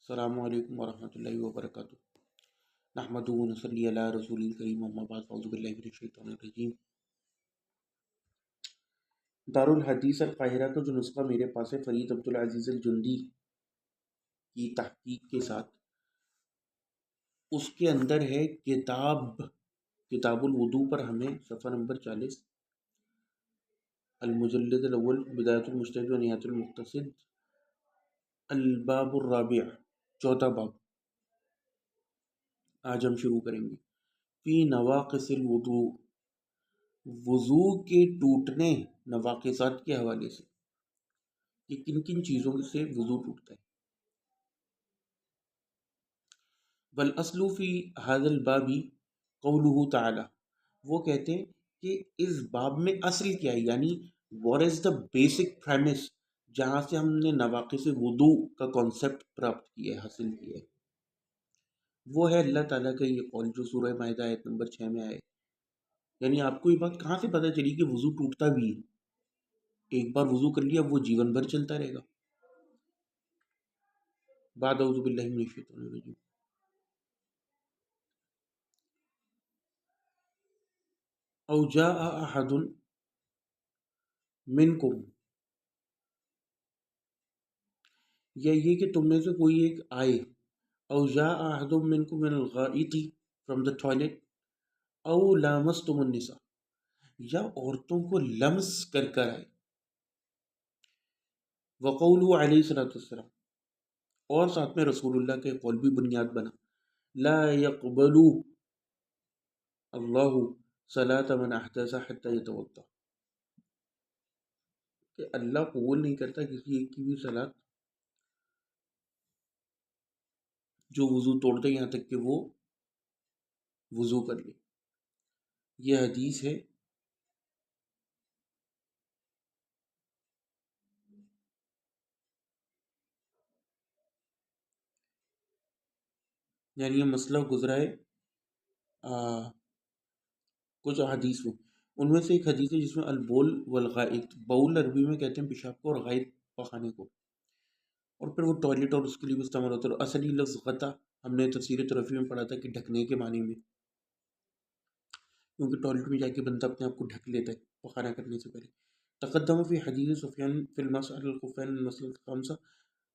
السلام علیکم ورحمۃ اللہ وبرکاتہ۔ نحمدہ و نصلی علی رسول الکریم، اما بعد فاعوذ باللہ من الشیطان الرجیم۔ دارالحدیث القاہرہ کا جو نسخہ میرے پاس ہے فرید عبدالعزیز الجندی کی تحقیق کے ساتھ، اس کے اندر ہے کتاب الوضو پر ہمیں صفحہ نمبر 40، المجلد الاول، بدایۃ المجتہد و نہایۃ المقتصد، الباب الرابع، چوتھا باب آج ہم شروع کریں گے۔ فی نواقص الوضو، وضو کے ٹوٹنے، نواقصات کے حوالے سے کہ کن کن چیزوں سے وضو ٹوٹتا ہے۔ والاصل فی ھذا الباب قولہ تعالی، وہ کہتے ہیں کہ اس باب میں اصل کیا ہے، یعنی what is the basic premise جہاں سے ہم نے نواقص وضو کا کانسیپٹ پراپت کیا ہے، حاصل کیا ہے، وہ ہے اللہ تعالیٰ کا یہ قول جو سورہ مائدہ آیت نمبر 6 میں آئے۔ یعنی آپ کو یہ بات کہاں سے پتہ چلی کہ وضو ٹوٹتا بھی ہے؟ ایک بار وضو کر لیا وہ جیون بھر چلتا رہے گا۔ بعد اعوذ باللہ من الشیطان الرجیم۔ او جاء احد منکم، یا یہ کہ تم میں سے کوئی ایک آئے، او جاء احد منکم من الغائط، فرام دا ٹوائلٹ، او لامستم النساء، یا عورتوں کو لمس کر کر آئے۔ وقولہ علیہ الصلوۃ والسلام، اور ساتھ میں رسول اللہ کے قول بھی بنیاد بنا، لا يقبل اللہ صلاۃ من احدث حتی یتوضا، کہ اللہ قبول نہیں کرتا کسی ایک کی بھی صلاۃ جو وضو توڑتے یہاں تک کہ وہ وضو کر لے۔ یہ حدیث ہے یعنی یہ مسئلہ گزرا ہے کچھ حدیث میں، ان میں سے ایک حدیث ہے جس میں البول والغائط، بول عربی میں کہتے ہیں پیشاب کو اور غائط پخانے کو، اور پھر وہ ٹوائلٹ اور اس کے لیے بھی استعمال ہوتا ہے۔ اور اصلی لفظ غطا ہم نے تفسیر طرفی میں پڑھا تھا کہ ڈھکنے کے معنی میں، کیونکہ ٹوائلٹ میں جا کے بندہ اپنے آپ کو ڈھک لیتا ہے پخانہ کرنے سے پہلے۔ تقدم فی حدیث سفیان فی المسح علی الخفین المسئلہ الخامسہ،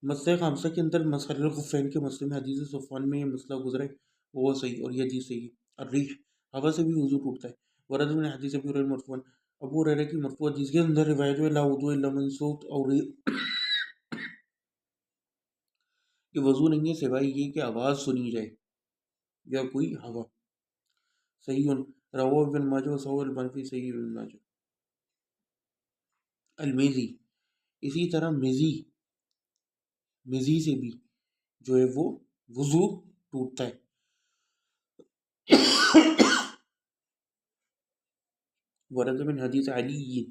مسئلہ خامسہ کے اندر مسح علی الخفین کے مسئلے میں حدیث سفیان میں یہ مسئلہ گزرا ہے، وہ صحیح، اور یہ حدیث صحیح ہے۔ الریح، ہوا سے بھی وضو ٹوٹتا ہے۔ ورد من حدیث ابی ہریرہ مرفوعا، ابو ہریرہ کی مرفوع حدیث کے اندر روایت ہے لا وضوء الا من صوت او ریح، کہ وضو نہیں ہے سوائے یہ کہ آواز سنی جائے یا کوئی ہوا۔ صحیح رواہ ابن ماجہ و صححہ البانی فی صحیح ابن ماجہ۔ المیزی، اسی طرح مزی سے بھی جو ہے وہ وضو ٹوٹتا ہے۔ ورد من حدیث علی،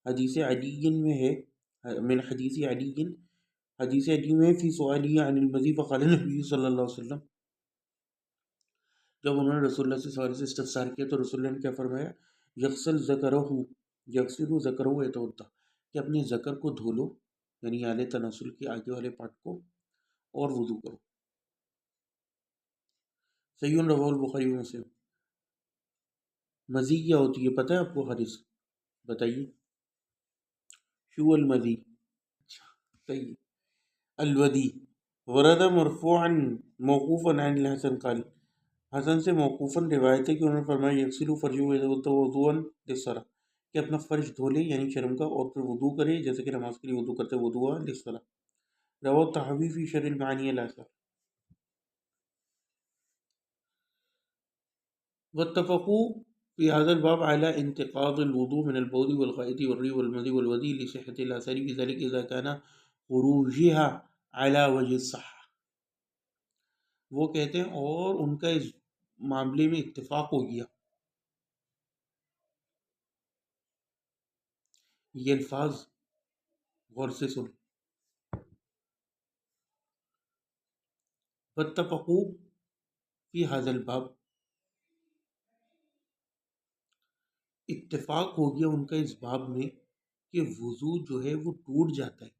حدیث علی میں ہے، من حدیث علی، حدیث علی میں فی سؤالی عن المذی فقال نبی صلی اللہ علیہ وسلم، جب انہوں نے رسول اللہ سے سوال سے استفسار کیا تو رسول اللہ نے کیا فرمایا، یغسل ذکرہ، یغسل ذکرہ یتوضا، کہ اپنے ذکر کو دھو لو، یعنی آلے تناسل کے آگے والے پارٹ کو، اور وضو کرو۔ صحیح رواہ البخاری و مسلم۔ مزی کیا ہوتی ہے پتہ ہے آپ کو حارث؟ بتائیے۔ شو المزی؟ صحیح۔ الودی، ورد مرفوعا موقوفا عن الحسن قال، حسن سے موقوفاً روایت ہے کہ انہوں نے فرمایا یغسل فرجہ وضوءا للصلاۃ، کہ اپنا فرج دھو لے یعنی شرم کا، اور پھر وضو کرے جیسے کہ نماز کے لیے وضو کرتے، وضوءا للصلاۃ۔ رواہ الطحاوی فی شرح المعانی الاثار۔ واتفقوا فی ھذا الباب علی انتقاض الوضوء من البول والغائط والریح والمذی والودی لصحة الآثار فی ذلک اذا کان خروجها علی وجہ الصحہ، وہ کہتے ہیں اور ان کا اس معاملے میں اتفاق ہو گیا۔ یہ الفاظ غور سے سن، واتفقوا فی ھذا الباب، اتفاق ہو گیا ان کا اس باب میں کہ وضو جو ہے وہ ٹوٹ جاتا ہے۔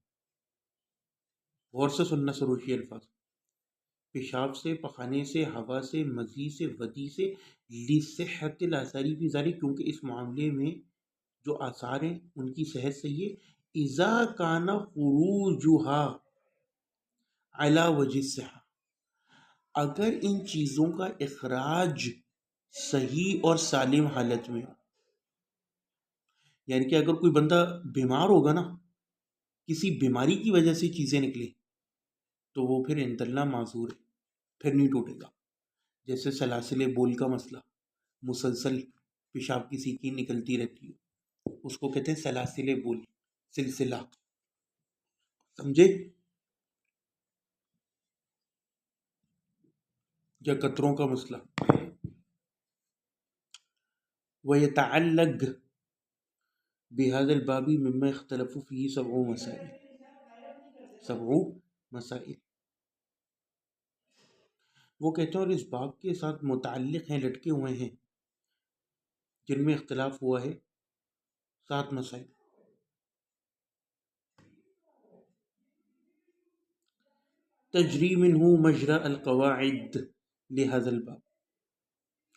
غور سے سننا شروع کیے الفاظ، پیشاب سے، پخانے سے، ہوا سے، مزی سے، ودی سے، لصحت الاثاری فی ذلک، کیونکہ اس معاملے میں جو آثار ہیں ان کی صحت صحیح ہے، اذا کان خروجها علی وجہ الصحہ، اگر ان چیزوں کا اخراج صحیح اور سالم حالت میں ہو، یعنی کہ اگر کوئی بندہ بیمار ہوگا نا، کسی بیماری کی وجہ سے چیزیں نکلے، تو وہ پھر عند اللہ معذور ہے، پھر نہیں ٹوٹے گا. جیسے سلاسل بول کا مسئلہ، مسلسل پیشاب کسی کی نکلتی رہتی ہے، اس کو کہتے ہیں سلاسل بول، سلسلہ، سمجھے؟ یا قطروں کا مسئلہ. وَيَتَعَلَّقُ بِهَذَا الْبَابِ مِمَّا اخْتَلَفُ فِيهِ سبع مسائل. وہ کہتے ہیں اور اس باب کے ساتھ متعلق ہیں، لٹکے ہوئے ہیں، جن میں اختلاف ہوا ہے 7 مسائل. تجری منہ مجرى القواعد لهذا الباب،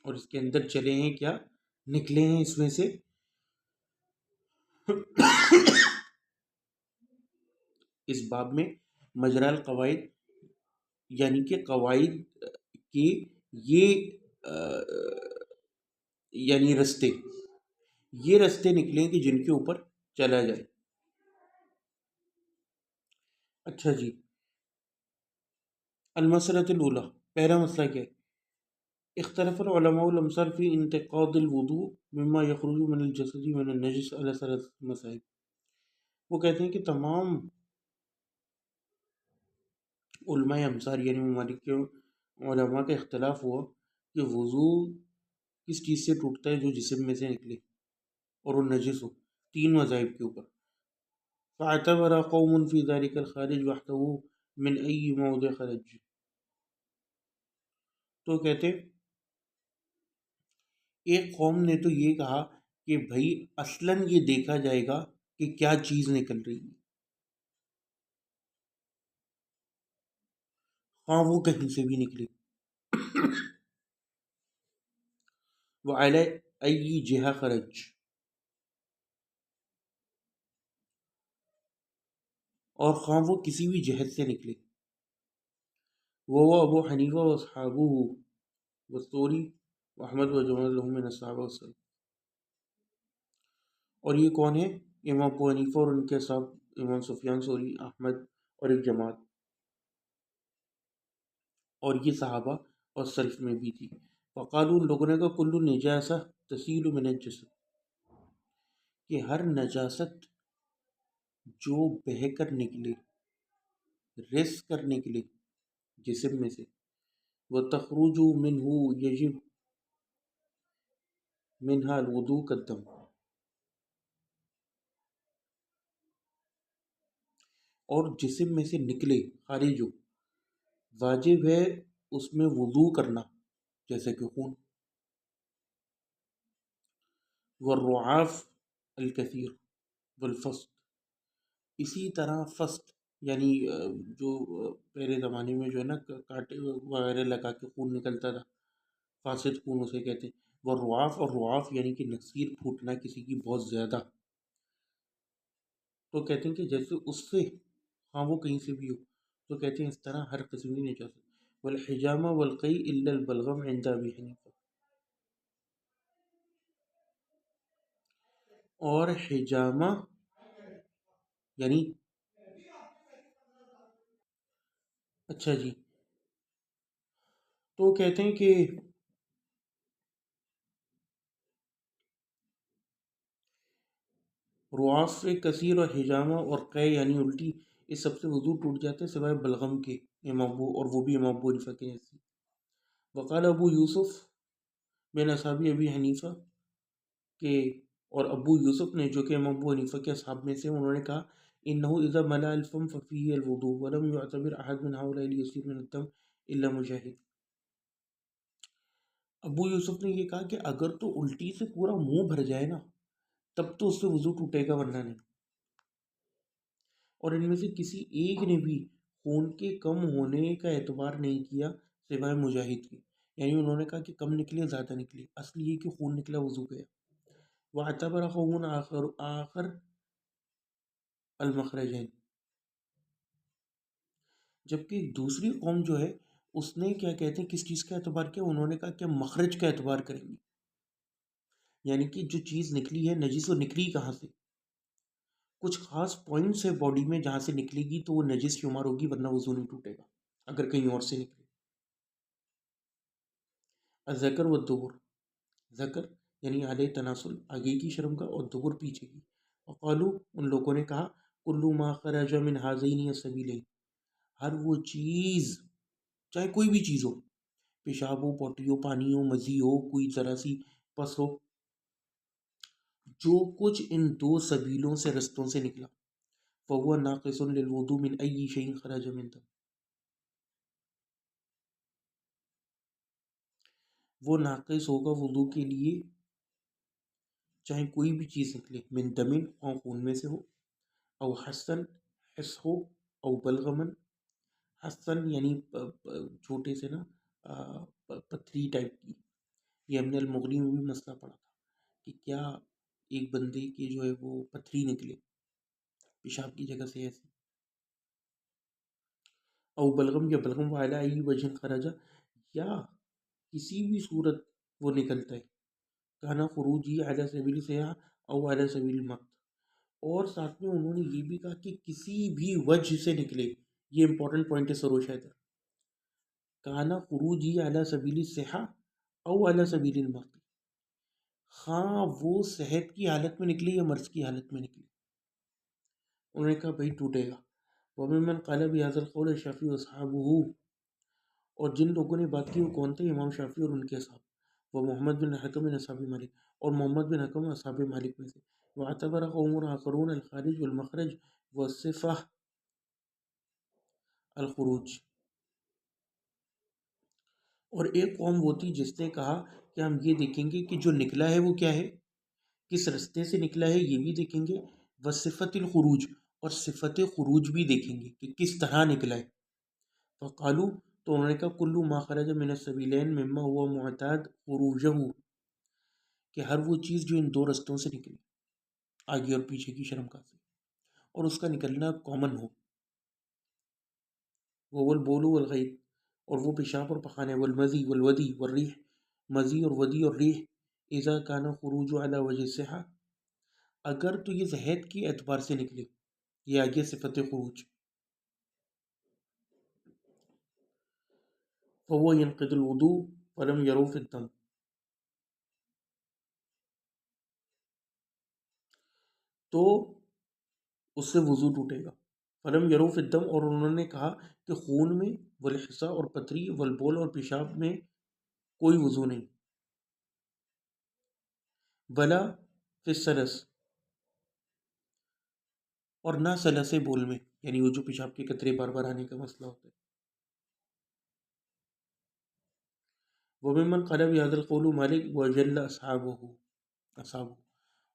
اور اس کے اندر چلے ہیں کیا، نکلے ہیں اس میں سے اس باب میں مجرى القواعد، یعنی کہ قواعد کے یہ یعنی رستے، یہ رستے نکلیں کہ جن کے اوپر چلا جائے. اچھا جی، المسئلۃ الاولی، پہلا مسئلہ کیا ہے؟ اختلف العلماء الامثال فی انتقاد الوضوء مما یخرج من الجسد من النجس علی ثلاث مسائل. وہ کہتے ہیں کہ تمام علماء امثال یعنی ممالک کے علماء کا اختلاف ہوا کہ وضو کس چیز سے ٹوٹتا ہے جو جسم میں سے نکلے اور وہ نجس ہو، 3 مذاہب کے اوپر. فاعتبر قوم فی ذلک الخارج وحده من ای موضع خرج، تو کہتے ایک قوم نے تو یہ کہا کہ بھائی اصلاً یہ دیکھا جائے گا کہ کیا چیز نکل رہی ہے، ہاں وہ کہیں سے بھی نکلے. وعلی ای جہہ خرج، اور خواہ وہ کسی بھی جہت سے نکلے. وہ ابو حنیفہ و اصحابہ والثوری و احمد و جمع لهم من الصحابہ والسلام، اور یہ کون ہے؟ امام ابو حنیفہ اور ان کے صاحب امام سفیان ثوری، احمد اور ایک جماعت، اور یہ صحابہ اور سلف میں بھی تھی. وقالو، ان لوگوں نے کہا کل نجاسہ تسیل من الجسد، کہ ہر نجاست جو بہہ کر نکلے، رس کر نکلے جسم میں سے، وتخرج منہ یجب منہا الوضوء کالدم، اور جسم میں سے نکلے خارج ہو، واجب ہے اس میں وضو کرنا جیسے کہ خون. والرعاف الکثیر والفسد، اسی طرح فسد یعنی جو پہلے زمانے میں جو ہے نا کانٹے وغیرہ لگا کے خون نکلتا تھا، فاسد خون اسے کہتے ہیں. والرعاف، اور رعاف یعنی کہ نصیر پھوٹنا کسی کی بہت زیادہ، تو کہتے ہیں کہ جیسے اس سے، ہاں وہ کہیں سے بھی ہو، تو کہتے ہیں اس طرح ہر قسم کی نجاست. والحجامہ والقیء الا البلغم عند ابی حنیفہ، اور حجامہ یعنی، اچھا جی، تو کہتے ہیں کہ رعاف کثیر اور حجامہ اور قے یعنی الٹی، اس سب سے وضو ٹوٹ جاتا ہے سوائے بلغم کے، امام ابو، اور وہ بھی امام ابو حنیفہ کے نزدیک. وقال ابو یوسف بن اصحاب ابی حنیفہ کے، اور ابو یوسف نے جو کہ امام ابو حنیفہ کے اصحاب میں سے، انہوں نے کہا انه اذا ملا الفم ففيه الوضوء ولم يعتبر احد من هؤلاء اليسير من الدم الا مجاهد. ابو یوسف نے یہ کہا کہ اگر تو الٹی سے پورا منہ بھر جائے نا تب تو اس سے وضو ٹوٹے گا، ورنہ نہیں. اور ان میں سے کسی ایک نے بھی خون کے کم ہونے کا اعتبار نہیں کیا سوائے مجاہد کے، یعنی انہوں نے کہا کہ کم نکلے زیادہ نکلے، اصل یہ کہ خون نکلا وضو گیا. واعتبر قوم آخر المخرجین، جبکہ ایک دوسری قوم جو ہے اس نے کیا کہتے ہیں کس چیز کا اعتبار کیا، انہوں نے کہا کہ ہم مخرج کا اعتبار کریں گے، یعنی کہ جو چیز نکلی ہے نجس وہ نکلی کہاں سے، کچھ خاص پوائنٹس ہے باڈی میں جہاں سے نکلے گی تو وہ نجس شمار ہوگی ورنہ وضو نہیں ٹوٹے گا اگر کہیں اور سے نکلے. الذکر والدبر، ذکر یعنی اعلی تناسل آگے کی شرم کا اور دبر پیچھے کی. وقالو ان لوگوں نے کہا کلو ما خرج من هذین السبیلین، ہر وہ چیز چاہے کوئی بھی چیز ہو، پیشاب ہو، پوٹی ہو، پانی ہو، مزی ہو، کوئی ذرا سی پس ہو، جو کچھ ان دو سبیلوں سے رستوں سے نکلا، فهو ناقص للوضوء من ای شیء خرج من دم، وہ ناقص ہوگا وضو کے لیے چاہے کوئی بھی چیز نکلے، من دمن اور خون میں سے ہو، او حسن حس ہو، او بلغمن حسن یعنی چھوٹے سے نا پتھری ٹائپ کی. یہ ہم نے المغنی میں بھی مسئلہ پڑھا تھا کہ کیا ایک بندے کے جو ہے وہ پتھری نکلے پیشاب کی جگہ سے ایسی، او بلغم یا بلغم والا ای وجہ خرجہ، یا کسی بھی صورت وہ نکلتا ہے، کہنا خروجی علی سبیل سیاح او علی سبیل المقت، اور ساتھ میں انہوں نے یہ بھی کہا کہ کسی بھی وجہ سے نکلے. یہ امپورٹنٹ پوائنٹ ہے سروش حیدر، کہنا خروجی علی سبیل الصحہ او علی سبیل المقت، خواہ وہ صحت کی حالت میں نکلے یا مرض کی حالت میں نکلے. انہوں نے کہا بھائی ٹوٹے گا. وممن قال بهذا القول الشافعی واصحابہ، اور جن لوگوں نے بات کی وہ کون تھے، امام شافعی اور ان کے اصحاب، وہ محمد بن حکم اصحاب مالک، اور محمد بن حکم اصحاب مالک میں سے. واعتبر قوم آخرون الخارج والمخرج والصفہ الخروج، اور ایک قوم وہ تھی جس نے کہا کہ ہم یہ دیکھیں گے کہ جو نکلا ہے وہ کیا ہے، کس رستے سے نکلا ہے یہ بھی دیکھیں گے، وصفت الخروج، اور صفت خروج بھی دیکھیں گے کہ کس طرح نکلا ہے. فقالو تو انہوں نے کہا کلو ما خرج من السبیلین مما ہوا معتاد خروجہ، کہ ہر وہ چیز جو ان دو رستوں سے نکلی آگے اور پیچھے کی شرمگاہ سے اور اس کا نکلنا کامن ہو، وہ البول والغیط، اور وہ پیشاب اور پخانے، والمزی والودی والریح، مزی اور ودی اور ریح، اذا کان خروج علی وجہ صحہ، اگر تو یہ صحت کی اعتبار سے نکلے، یہ آگے صفت خروج، فهو ينقض الوضوء فلم يروا في الدم، تو اس سے وضو ٹوٹے گا. فلم یرو فی الدم، اور انہوں نے کہا کہ خون میں، والحصہ اور پتری، والبول اور پیشاب میں کوئی وضو نہیں، بلا فی السلس، اور نہ سلس بول میں، یعنی وہ جو پیشاب کے قطرے بار بار آنے کا مسئلہ ہوتا ہے. وممن قال بهذا القول مالک وجل اصحابہ،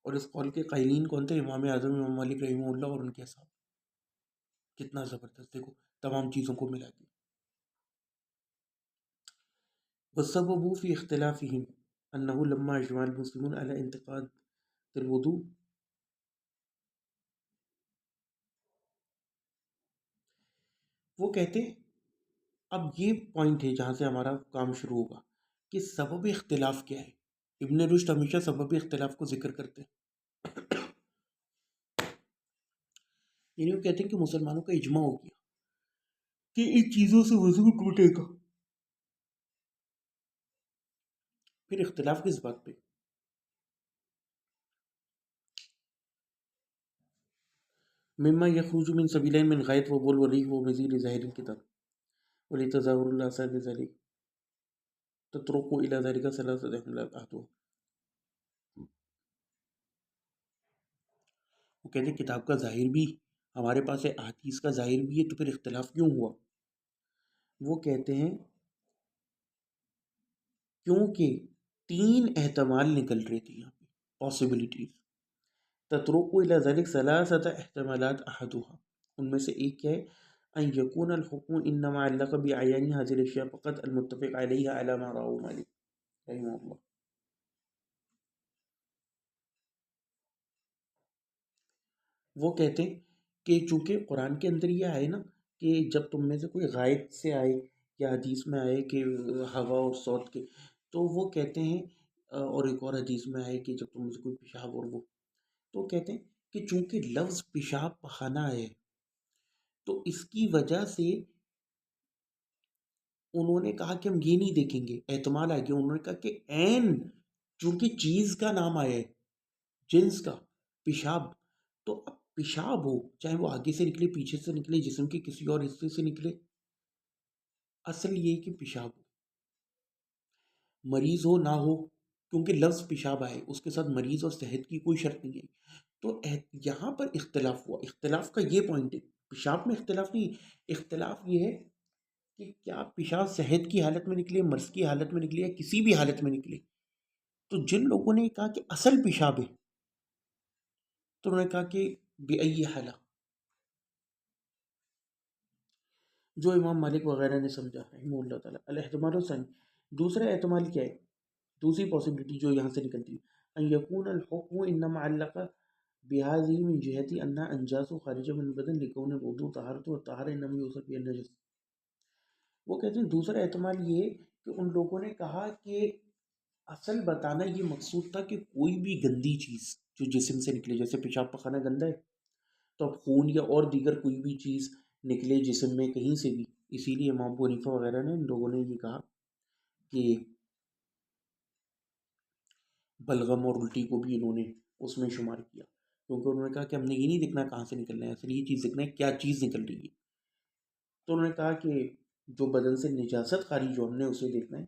اور اس قول کے قائلین کون تھے، امام اعظم امام مالک رحمہ اللہ اور ان کے اصحاب. کتنا زبردست، دیکھو تمام چیزوں کو ملا کے. والسبب في اختلافهم انه لما اجمع المسلمون على انتقاد الوضوء، وہ کہتے ہیں اب یہ پوائنٹ ہے جہاں سے ہمارا کام شروع ہوگا کہ سبب اختلاف کیا ہے. ابن رشد ہمیشہ سبب اختلاف کو ذکر کرتے ہیں، یعنی وہ کہتے ہیں کہ مسلمانوں کا اجماع ہو گیا کہ ان چیزوں سے وضو ٹوٹے گا، پھر اختلاف کس بات پہ. مما یخرج من سبیلین من غائط و بول وریح و مزید ظاہر الکتاب ولتظاہر الاثار بذلك تطرق الى ذلك ثلاثة احتمالات احدها. وہ کہتے ہیں کتاب کا ظاہر بھی ہمارے پاس ہے، احادیث کا ظاہر بھی ہے، تو پھر اختلاف کیوں ہوا. وہ کہتے ہیں کیونکہ تین احتمال نکل رہی تھی یہاں پہ، پاسبلٹیز. تطرق الى ذلك ثلاثة احتمالات احدها، ان میں سے ایک کیا ہے، أن يكون الحكم إنما علق بعيان هذه الأشياء فقط المتفق عليها على ما رواه مالك رحمه الله. وہ کہتے ہیں کہ چونکہ قرآن کے اندر یہ آئے نا کہ جب تم میں سے کوئی غائب سے آئے یا حدیث میں آئے کہ ہوا اور صوت کے، تو وہ کہتے ہیں اور ایک اور حدیث میں آئے کہ جب تم میں سے کوئی پیشاب اور وہ، تو کہتے ہیں کہ چونکہ لفظ پیشاب پخانہ ہے تو اس کی وجہ سے انہوں نے کہا کہ ہم یہ نہیں دیکھیں گے، احتمال آ گیا، انہوں نے کہا کہ عین چونکہ چیز کا نام آیا ہے، جنس کا، پیشاب، تو اب پیشاب ہو چاہے وہ آگے سے نکلے پیچھے سے نکلے جسم کے کسی اور حصے سے نکلے، اصل یہ ہے کہ پیشاب ہو، مریض ہو نہ ہو، کیونکہ لفظ پیشاب آئے اس کے ساتھ مریض اور صحت کی کوئی شرط نہیں ہے. تو یہاں پر اختلاف ہوا، اختلاف کا یہ پوائنٹ ہے، پیشاب میں اختلاف نہیں، اختلاف یہ ہے کہ کیا پیشاب صحت کی حالت میں نکلے، مرض کی حالت میں نکلے یا کسی بھی حالت میں نکلے. تو جن لوگوں نے کہا کہ اصل پیشاب ہے تو انہوں نے کہا کہ بأی حالہ، جو امام مالک وغیرہ نے سمجھا رحمہ اللہ تعالیٰ. الاحتمال الثانی، دوسرا احتمال کیا ہے، دوسری پاسبلٹی جو یہاں سے نکلتی ہے، ان یکون الحکم انما علق بهذه من جهة انها انجاس خارجه من البدن لكون الوضوء طهارة والطهارة انما يوصف بها النجس. وہ کہتے ہیں دوسرا احتمال یہ ہے کہ ان لوگوں نے کہا کہ اصل بتانا یہ مقصود تھا کہ کوئی بھی گندی چیز جو جسم سے نکلے، جیسے پیشاب پخانہ گندا ہے تو اب خون یا اور دیگر کوئی بھی چیز نکلے جسم میں کہیں سے بھی، اسی لیے امام ابو حنیفہ وغیرہ نے ان لوگوں نے یہ کہا کہ بلغم اور الٹی کو بھی انہوں نے اس میں شمار کیا، کیونکہ انہوں نے کہا کہ ہم نے یہ نہیں دیکھنا کہاں سے نکلنا ہے، اصل یہ چیز دیکھنا ہے کیا چیز نکل رہی ہے. تو انہوں نے کہا کہ جو بدن سے نجاست خارج ہو ہم نے اسے دیکھنا ہے،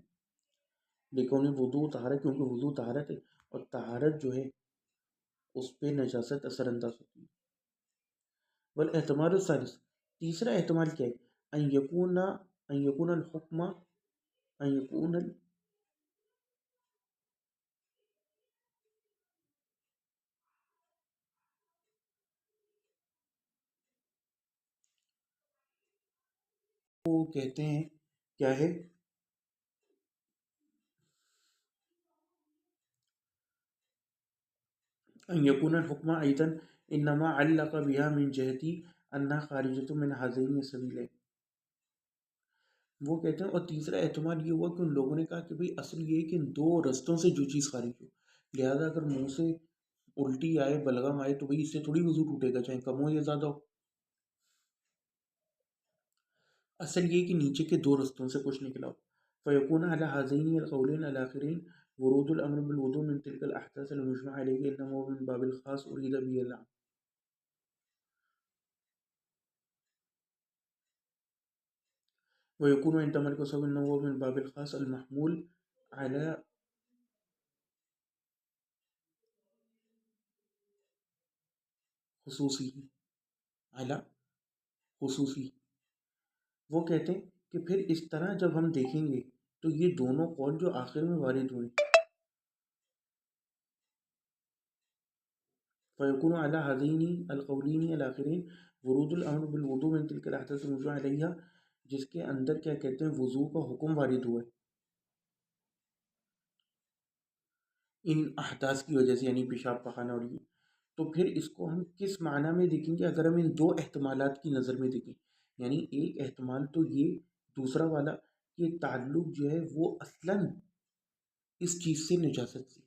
لیکن انہیں وضو طہارت، کیونکہ وضو طہارت ہے اور طہارت جو ہے اس پہ نجاست اثر انداز ہوتی ہے. والاحتمال الثالث، تیسرا احتمال کیا ہے، ان یکون الحکم، ان یکون کو کہتے ہیں کیا ہے، ان یکون الحکم ایضا انما علق بها من جہتی انها خارجۃ من هذین السبیلین. وہ کہتے ہیں اور تیسرا احتمال یہ ہوا کہ ان لوگوں نے کہا کہ بھئی اصل یہ ہے کہ ان دو رستوں سے جو چیز خارج ہو، لہذا اگر منہ سے الٹی آئے بلغم آئے تو بھئی اس سے تھوڑی وضو ٹوٹے گا چاہے کم ہو یا زیادہ ہو، اصل یہ کہ نیچے کے دو رستوں سے کچھ نکلا ہو. فیکون علی هذین القولین الاخرین ورود الامر بالوضوء من تلك الاحداث المجمع علیہ انما هو من باب الخاص ارید به العام. ويكون عند مالك وصحابه انه هو من باب الخاص المحمول على خصوصی، اعلیٰ خصوصی. وہ کہتے ہیں کہ پھر اس طرح جب ہم دیکھیں گے تو یہ دونوں قول جو آخر میں وارد ہوئے، فیکون علی هذین القولین الاخرین ورود الامر بالوضوء من تلك الاحداث الموضوع علیہ، جس کے اندر کیا کہتے ہیں وضو کا حکم وارد ہوا ہے ان احداث کی وجہ سے، یعنی پیشاب پخانہ اور یہ. تو پھر اس کو ہم کس معنی میں دیکھیں گے اگر ہم ان دو احتمالات کی نظر میں دیکھیں، یعنی ایک احتمال تو یہ، دوسرا والا کہ تعلق جو ہے وہ اصلاً اس چیز سے نجاست سے،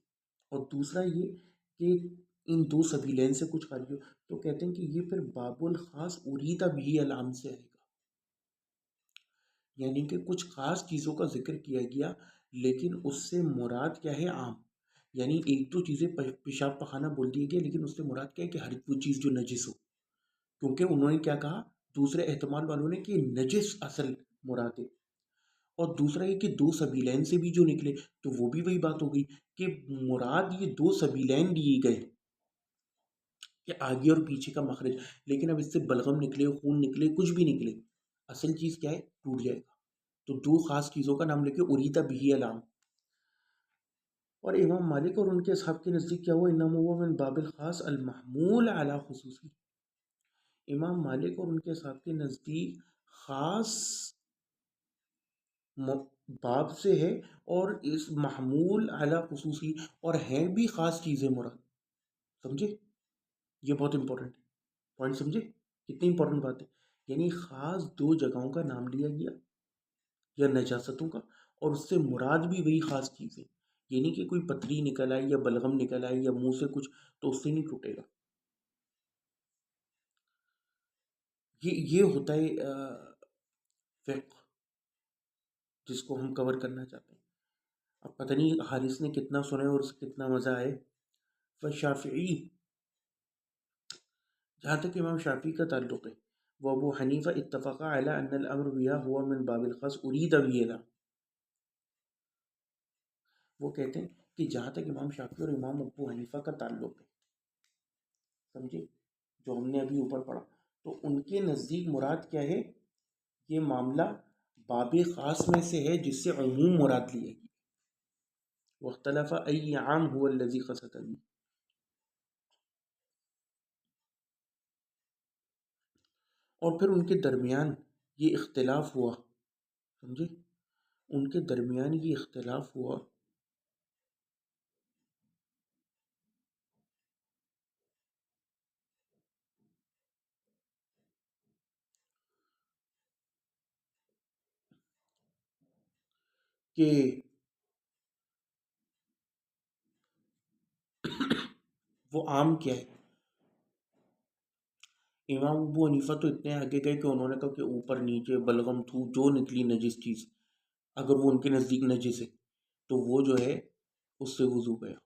اور دوسرا یہ کہ ان دو سبیلین سے کچھ خارج ہو، تو کہتے ہیں کہ یہ پھر باب الخاص اریدہ بھی العام سے آئے گا، یعنی کہ کچھ خاص چیزوں کا ذکر کیا گیا لیکن اس سے مراد کیا ہے، عام. یعنی ایک دو چیزیں پیشاب پخانہ بول دیے گئے لیکن اس سے مراد کیا ہے کہ ہر وہ چیز جو نجس ہو، کیونکہ انہوں نے کیا کہا دوسرے احتمال والوں نے کہ نجس اصل مراد ہے، اور دوسرا یہ کہ دو سبیلین سے بھی جو نکلے تو وہ بھی وہی بات ہو گئی کہ مراد یہ دو سبیلین لیے گئے کہ آگے اور پیچھے کا مخرج، لیکن اب اس سے بلغم نکلے خون نکلے کچھ بھی نکلے اصل چیز کیا ہے، ٹوٹ جائے گا. تو دو خاص چیزوں کا نام لے کے اریدہ بھی العام. اور امام مالک اور ان کے اصحاب کے نزدیک کیا ہوا، انما هو من باب الخاص المحمول علی خصوصی. امام مالک اور ان کے اصحاب کے نزدیک خاص باب سے ہے، اور اس محمول اعلی خصوصی، اور ہیں بھی خاص چیزیں مراد. سمجھے؟ یہ بہت امپورٹنٹ ہے پوائنٹ. سمجھے کتنی امپورٹنٹ بات ہے؟ یعنی خاص دو جگہوں کا نام لیا گیا یا نجاستوں کا، اور اس سے مراد بھی وہی خاص چیز ہے. یہ نہیں کہ کوئی پتری نکل آئی یا بلغم نکل آئی یا منہ سے کچھ، تو اس سے نہیں ٹوٹے گا. یہ ہوتا ہے فقہ، جس کو ہم کور کرنا چاہتے ہیں. اب پتہ نہیں حارث نے کتنا سنا ہے اور اسے کتنا مزہ آئے. فشافعی، جہاں تک امام شافعی کا تعلق ہے، وہ ابو حنیفہ اتفقا علی ان الامر بها هو من باب الخاص اريد به. وہ کہتے ہیں کہ جہاں تک امام شافعی اور امام ابو حنیفہ کا تعلق ہے، سمجھے، جو ہم نے ابھی اوپر پڑھا، تو ان کے نزدیک مراد کیا ہے؟ یہ معاملہ باب خاص میں سے ہے جس سے عموم مراد لیے گی. واختلف ای عام هو الذي قصد به. اور پھر ان کے درمیان یہ اختلاف ہوا، سمجھے، ان کے درمیان یہ اختلاف ہوا کہ وہ عام کیا ہے. امام ابو حنیفہ تو اتنے آگے گئے کہ انہوں نے کہا کہ اوپر نیچے بلغم تھو جو نکلی نجس چیز، اگر وہ ان کے نزدیک نجس ہے تو وہ جو ہے اس سے وضو گیا.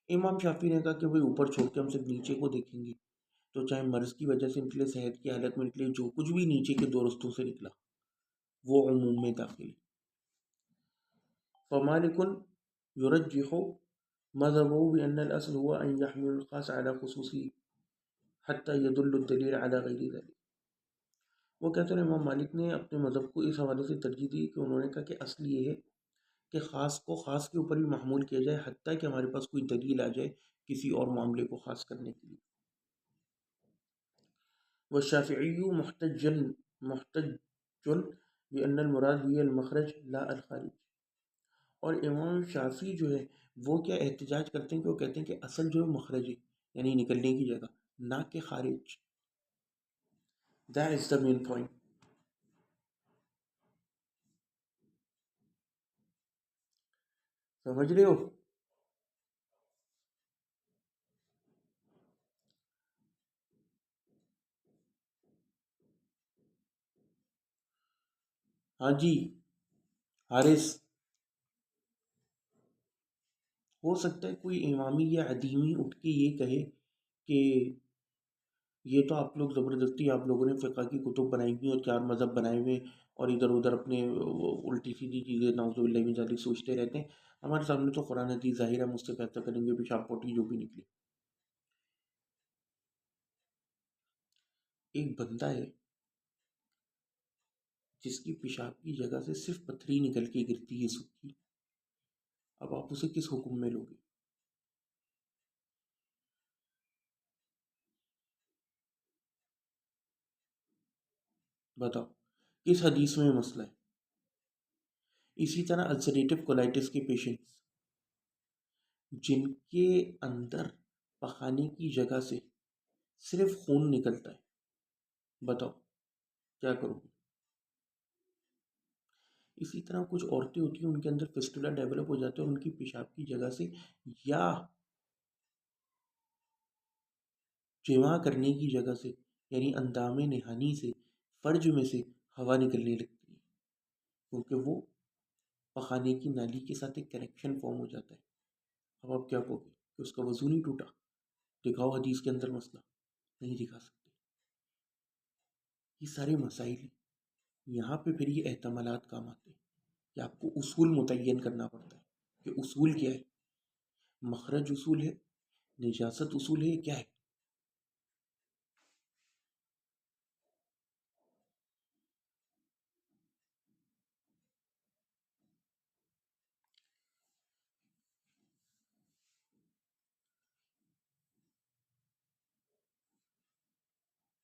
امام شافی نے کہا کہ بھئی اوپر چھوڑ کے ہم صرف نیچے کو دیکھیں گے، تو چاہے مرض کی وجہ سے نکلے، صحت کی حالت میں نکلے، جو کچھ بھی نیچے کے دو رستوں سے نکلا وہ عموم میں داخل ہے. فمالک یرجح مذهبه بأن الأصل هو أن يحمل الخاص على خصوصه حتى يدل الدلیل على غیر ذلك. وہ کہتے ہیں امام مالک نے اپنے مذہب کو اس حوالے سے ترجیح دی کہ انہوں نے کہا کہ اصل یہ ہے کہ خاص کو خاص کے اوپر بھی محمول کیا جائے، حتیٰ کہ ہمارے پاس کوئی دلیل آ جائے کسی اور معاملے کو خاص کرنے کے لیے. والشافعی محتج بأن المراد هي المخرج لا الخارج. اور امام شافعی جو ہے وہ کیا احتجاج کرتے ہیں کہ وہ کہتے ہیں کہ اصل جو ہے مخرج ہے، یعنی نکلنے کی جگہ، نہ کہ خارج. That is the main point. سمجھ رہے ہو؟ ہاں جی حارث. ہو سکتا ہے کوئی امامی یا عدیمی اٹھ کے یہ کہے کہ یہ تو آپ لوگ زبردستی، آپ لوگوں نے فقہ کی کتب بنائی ہوئی اور چار مذہب بنائے ہوئے اور ادھر ادھر اپنے الٹی سیدھی چیزیں نعوذ باللہ من ذالک سوچتے رہتے ہیں. ہمارے سامنے تو قرآن حدیث ظاہر ہے، مجھ سے فیصلہ کریں گے پیشاب پوٹی جو بھی نکلی. ایک بندہ ہے جس کی پیشاب کی جگہ سے صرف پتھری نکل کے گرتی ہے سکی، اب آپ اسے کس حکم میں لوگے؟ بتاؤ کس حدیث میں یہ مسئلہ ہے؟ اسی طرح السریٹو کولائٹس کے پیشنٹس جن کے اندر پخانے کی جگہ سے صرف خون نکلتا ہے، بتاؤ کیا کرو گے؟ اسی طرح کچھ عورتیں ہوتی ہیں ان کے اندر فسٹولا ڈیولپ ہو جاتا ہے اور ان کی پیشاب کی جگہ سے یا جمع کرنے کی جگہ سے، یعنی اندام نہانی سے، فرج میں سے ہوا نکلنے لگتی ہے، کیونکہ وہ پخانے کی نالی کے ساتھ ایک کنیکشن فارم ہو جاتا ہے. اب آپ کیا کہو گے کہ اس کا وضو نہیں ٹوٹا؟ دکھاؤ حدیث کے اندر مسئلہ. نہیں دکھا سکتے. یہ سارے مسائل ہیں. یہاں پہ پھر یہ احتمالات کام آتے ہیں کہ آپ کو اصول متعین کرنا پڑتا ہے کہ اصول کیا ہے. مخرج اصول ہے، نجاست اصول ہے، کیا ہے؟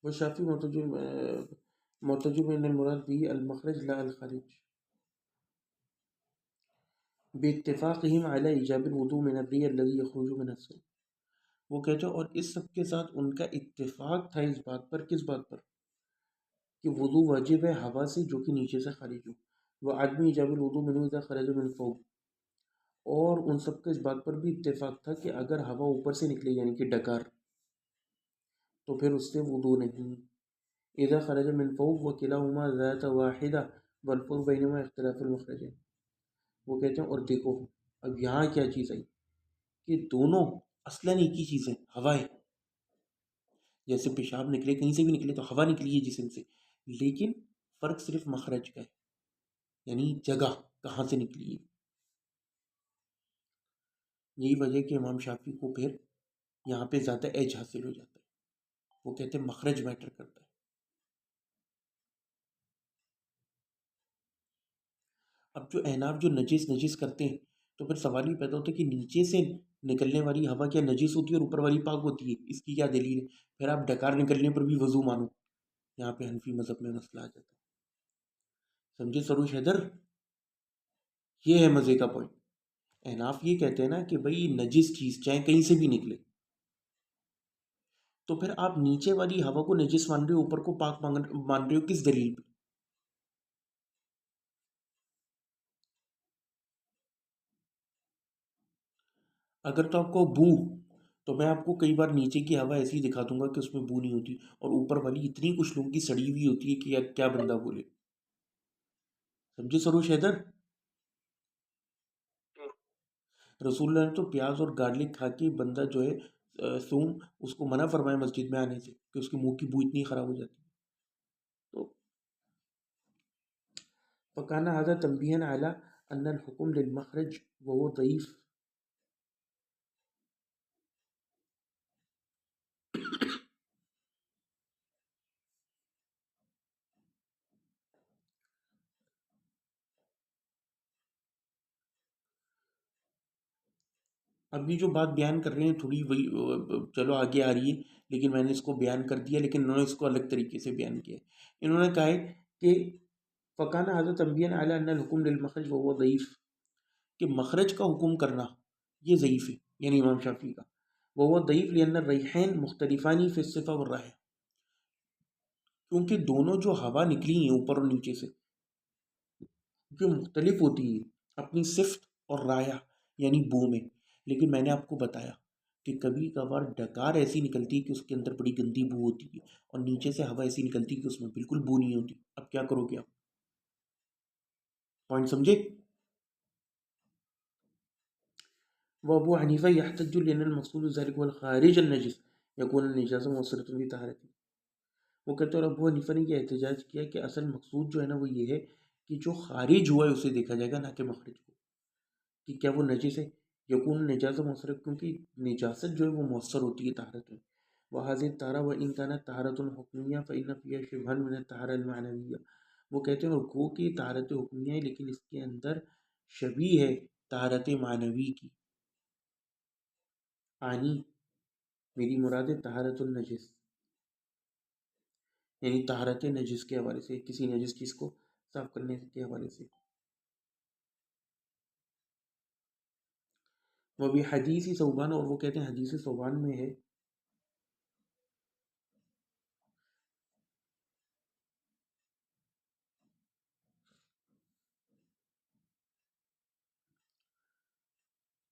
وہ شافی مرتجل مرتجب من المراد بھی المخرج لا الخارج باتفاقهم على ایجاب الوضوء من الري الذي يخرج من الصلب. وہ کہتے ہیں اور اس سب کے ساتھ ان کا اتفاق تھا اس بات پر، کس بات پر؟ کہ وضو واجب ہے ہوا سے جو کہ نیچے سے خارج ہو، وہ آدمی ایجاب الوضوء منه اذا خرج من فوق، اور ان سب کا اس بات پر بھی اتفاق تھا کہ اگر ہوا اوپر سے نکلے یعنی کہ ڈکار، تو پھر اس سے وضو نہیں. اذا خرج من فوق وکلاهما ذات واحدہ والفرق بینهما اختلاف المخرجین. وہ کہتے ہیں اور دیکھو اب یہاں کیا چیز آئی کہ دونوں اصلاً ایک ہی چیز ہے، ہوا ہے. جیسے پیشاب نکلے کہیں سے بھی نکلے تو ہوا نکلی ہے جسم سے، لیکن فرق صرف مخرج کا ہے، یعنی جگہ کہاں سے نکلی ہے. یہی وجہ کہ امام شافعی کو پھر یہاں پہ زیادہ ایج حاصل ہو جاتا ہے، وہ کہتے ہیں مخرج میٹر کرتا ہے. اب جو احناف جو نجس نجس کرتے ہیں تو پھر سوال یہ پیدا ہوتا ہے کہ نیچے سے نکلنے والی ہوا کیا نجس ہوتی ہے اور اوپر والی پاک ہوتی ہے؟ اس کی کیا دلیل ہے؟ پھر آپ ڈکار نکلنے پر بھی وضو مانو. یہاں پہ حنفی مذہب میں مسئلہ آ جاتا ہے. سمجھے سروش حیدر؟ یہ ہے مزے کا پوائنٹ. احناف یہ کہتے ہیں نا کہ بھئی نجس چیز چاہے کہیں سے بھی نکلے تو پھر آپ نیچے والی ہوا کو نجس مان رہے ہو، اوپر کو پاک مان رہے ہو، کس دلیل پہ؟ اگر تو آپ کو بو، تو میں آپ کو کئی بار نیچے کی ہوا ایسی دکھا دوں گا کہ اس میں بو نہیں ہوتی، اور اوپر والی اتنی کچھ لوگوں کی سڑی ہوئی ہوتی ہے کہ یار کیا بندہ بولے. سمجھے سروش حیدر؟ رسول اللہ نے تو پیاز اور گارلک کھا کے بندہ جو ہے سوم اس کو منع فرمایا مسجد میں آنے سے کہ اس کے منہ کی بو اتنی خراب ہو جاتی ہے. تو فکانا هذا تنبیہا علی ان الحکم للمخرج وهو ضعیف. اب یہ جو بات بیان کر رہے ہیں تھوڑی وہی چلو آگے آ رہی ہے، لیکن میں نے اس کو بیان کر دیا، لیکن انہوں نے اس کو الگ طریقے سے بیان کیا. انہوں نے کہا ہے کہ فکانا حضرت تنبیہا علی ان الحکم للمخرج وهو ضعیف، کہ مخرج کا حکم کرنا یہ ضعیف ہے، یعنی امام شافعی کا. وهو ضعیف لان الریحین مختلفان فی الصفہ والرائحہ، کیونکہ دونوں جو ہوا نکلی ہیں اوپر اور نیچے سے جو مختلف ہوتی ہے اپنی صفت اور رائحہ یعنی بو میں. لیکن میں نے آپ کو بتایا کہ کبھی کبھار ڈکار ایسی نکلتی ہے کہ اس کے اندر بڑی گندی بو ہوتی ہے، اور نیچے سے ہوا ایسی نکلتی ہے کہ اس میں بالکل بو نہیں ہوتی. اب کیا کرو گے آپ؟ پوائنٹ سمجھے؟ وابو حنیفہ یحتج لان المقصود ذلك هو الخارج النجس يكون النجاسة موصلة بطهارته. وہ کہتے ہیں اور ابو حنیفہ نے یہ احتجاج کیا کہ اصل مقصود جو ہے نا وہ یہ ہے کہ جو خارج ہوا ہے اسے دیکھا جائے گا، نہ کہ مخرج کو، کہ کیا وہ نجس ہے. یقون نجاسہ مؤثر، کیونکہ نجاست جو ہے وہ مؤثر ہوتی ہے طہارت میں. وہذه الطہارہ وان كانت طہارۃ حکمیہ فإن فيها شبها من الطہارہ المعنویہ. وہ کہتے ہیں اور گو کہ طہارت حکمیہ ہے لیکن اس کے اندر شبیہ ہے طہارت معنوی کی. آنی میری مراد ہے طہارت النجس، یعنی طہارت نجس کے حوالے سے، کسی نجس چیز کو صاف کرنے کے حوالے سے. وہ بھی حدیث ثوبان، اور وہ کہتے ہیں حدیث ثوبان میں ہے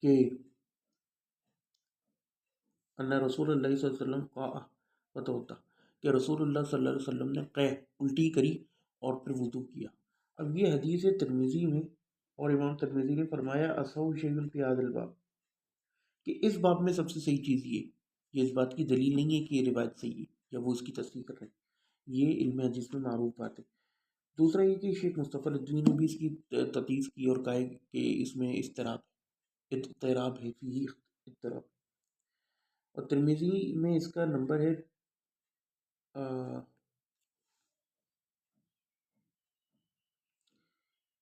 کہ ان رسول اللہ صلی اللہ علیہ وسلم قاء فتوضا، کہ رسول اللہ صلی اللہ علیہ وسلم نے قے الٹی کری اور پھر وضو کیا. اب یہ حدیث ہے ترمذی میں، اور امام ترمذی نے فرمایا اصحو شیء فی ھذا الباب، کہ اس باب میں سب سے صحیح چیز یہ اس بات کی دلیل نہیں ہے کہ یہ روایت صحیح ہے یا وہ اس کی تصدیق کر رہے ہیں. یہ علم حدیث میں معروف بات ہے. دوسرا یہ کہ شیخ مصطفی الدین نے بھی اس کی تدیس کی اور کہا ہے کہ اس میں اضطراب ہے، فی اضطراب. اور ترمذی میں اس کا نمبر ہے